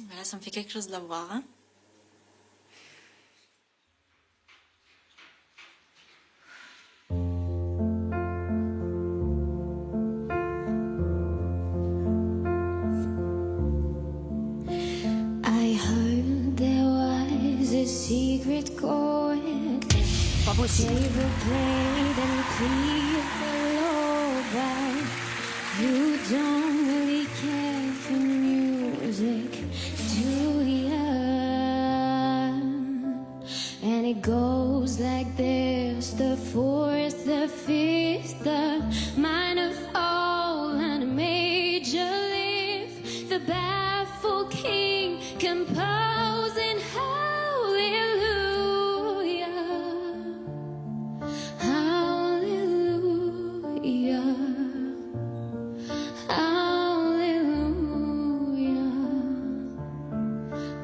Voilà, ça me fait quelque chose de la voir, hein. I heard there was a secret chord. Pas possible. David played and pleased the Lord, but you don't really care for music, do ya? And it goes like this: the fourth, the fifth, the minor fall and a major lift, the baffled king composing hallelujah, hallelujah, hallelujah,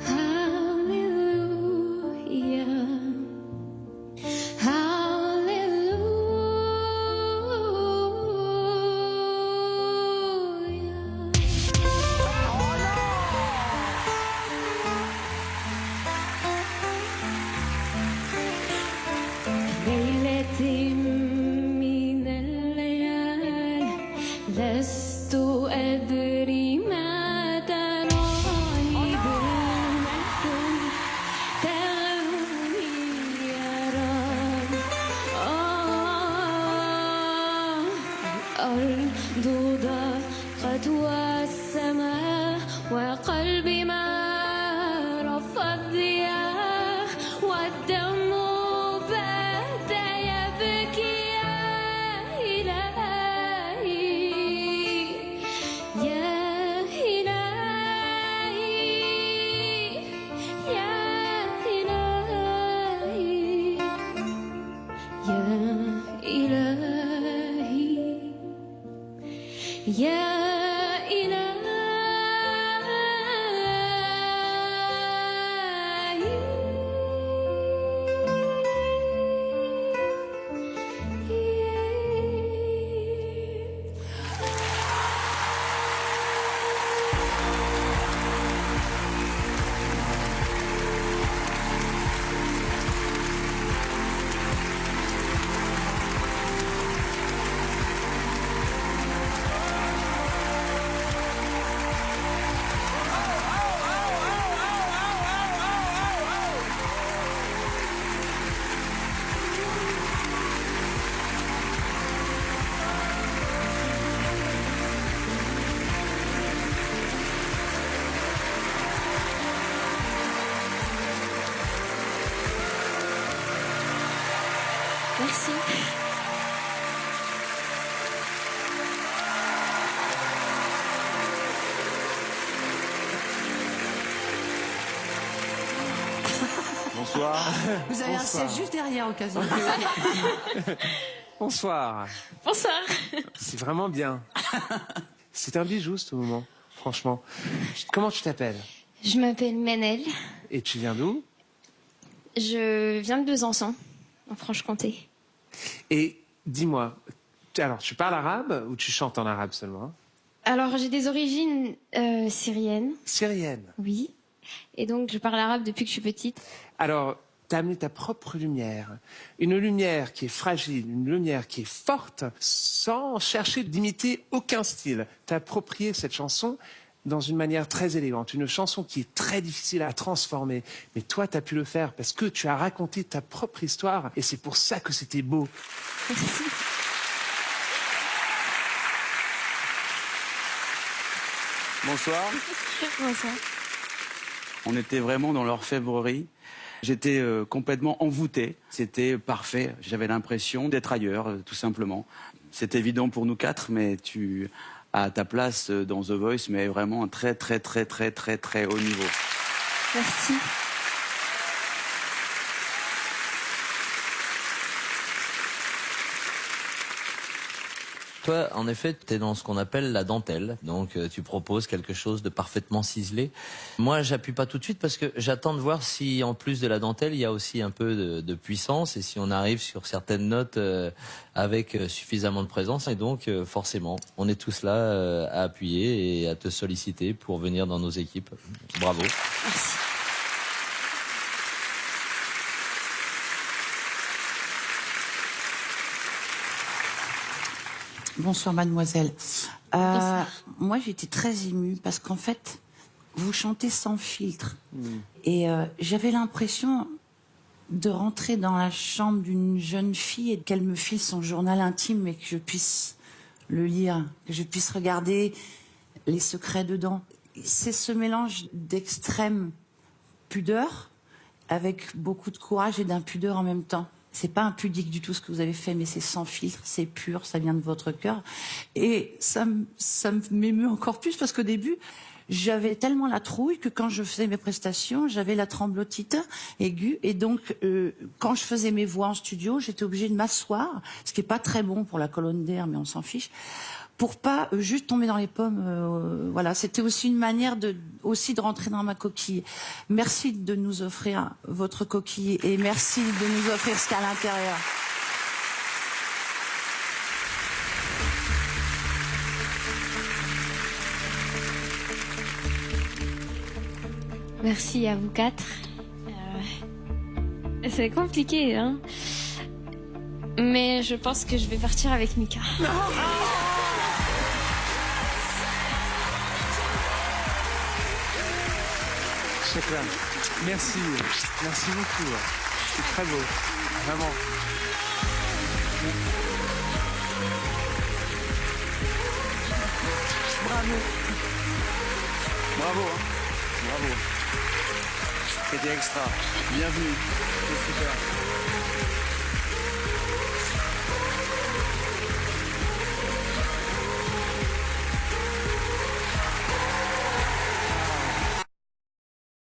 hallelujah. ليلة من الليالي لست أدري ما تراني بالمحكم تغني يا رب. الأرض ضاقت والسماء وقلبي ما رفض ياه، والدم بات يبكي يا إلهي، يا إلهي، يا إلهي، يا إلهي، يا Merci. Bonsoir. Vous avez un siège juste derrière au cas où. Bonsoir. Bonsoir. C'est vraiment bien. C'est un bijou ce moment, franchement. Comment tu t'appelles? Je m'appelle Manel. Et tu viens d'où? Je viens de Besançon, en Franche-Comté. Et dis-moi, alors tu parles arabe ou tu chantes en arabe seulement? Alors, j'ai des origines syriennes, Syrienne. oui. Et donc, je parle arabe depuis que je suis petite. Alors, t'as amené ta propre lumière. Une lumière qui est fragile, une lumière qui est forte, sans chercher d'imiter aucun style. T'as approprié cette chanson dans une manière très élégante. Une chanson qui est très difficile à transformer. Mais toi, t'as pu le faire parce que tu as raconté ta propre histoire. Et c'est pour ça que c'était beau. Merci. Bonsoir. Bonsoir. On était vraiment dans l'orfèvrerie. J'étais complètement envoûté. C'était parfait. J'avais l'impression d'être ailleurs, tout simplement. C'est évident pour nous quatre, mais tu as ta place dans The Voice, mais vraiment un très, très, très, très, très, très haut niveau. Merci. Toi, en effet, tu es dans ce qu'on appelle la dentelle. Donc, tu proposes quelque chose de parfaitement ciselé. Moi, j'appuie pas tout de suite parce que j'attends de voir si, en plus de la dentelle, il y a aussi un peu de puissance et si on arrive sur certaines notes avec suffisamment de présence. Et donc, forcément, on est tous là à appuyer et à te solliciter pour venir dans nos équipes. Bravo. Merci. Bonsoir mademoiselle. Bonsoir. Moi j'ai été très émue parce qu'en fait vous chantez sans filtre et j'avais l'impression de rentrer dans la chambre d'une jeune fille et qu'elle me file son journal intime et que je puisse le lire, que je puisse regarder les secrets dedans. C'est ce mélange d'extrême pudeur avec beaucoup de courage et d'impudeur en même temps. C'est pas impudique du tout ce que vous avez fait, mais c'est sans filtre, c'est pur, ça vient de votre cœur. Et ça m'émeut encore plus parce qu'au début, j'avais tellement la trouille que quand je faisais mes prestations, j'avais la tremblotite aiguë. Et donc, quand je faisais mes voix en studio, j'étais obligée de m'asseoir, ce qui est pas très bon pour la colonne d'air, mais on s'en fiche, pour pas juste tomber dans les pommes. Voilà, c'était aussi une manière de rentrer dans ma coquille. Merci de nous offrir votre coquille et merci de nous offrir ce qu'il y a à l'intérieur. Merci à vous quatre. C'est compliqué, hein. Mais je pense que je vais partir avec Mika. Chacun. Merci. Merci beaucoup. C'est très beau. Vraiment. Bravo. Bravo, hein. Bravo. C'était extra. Bienvenue. C'est super.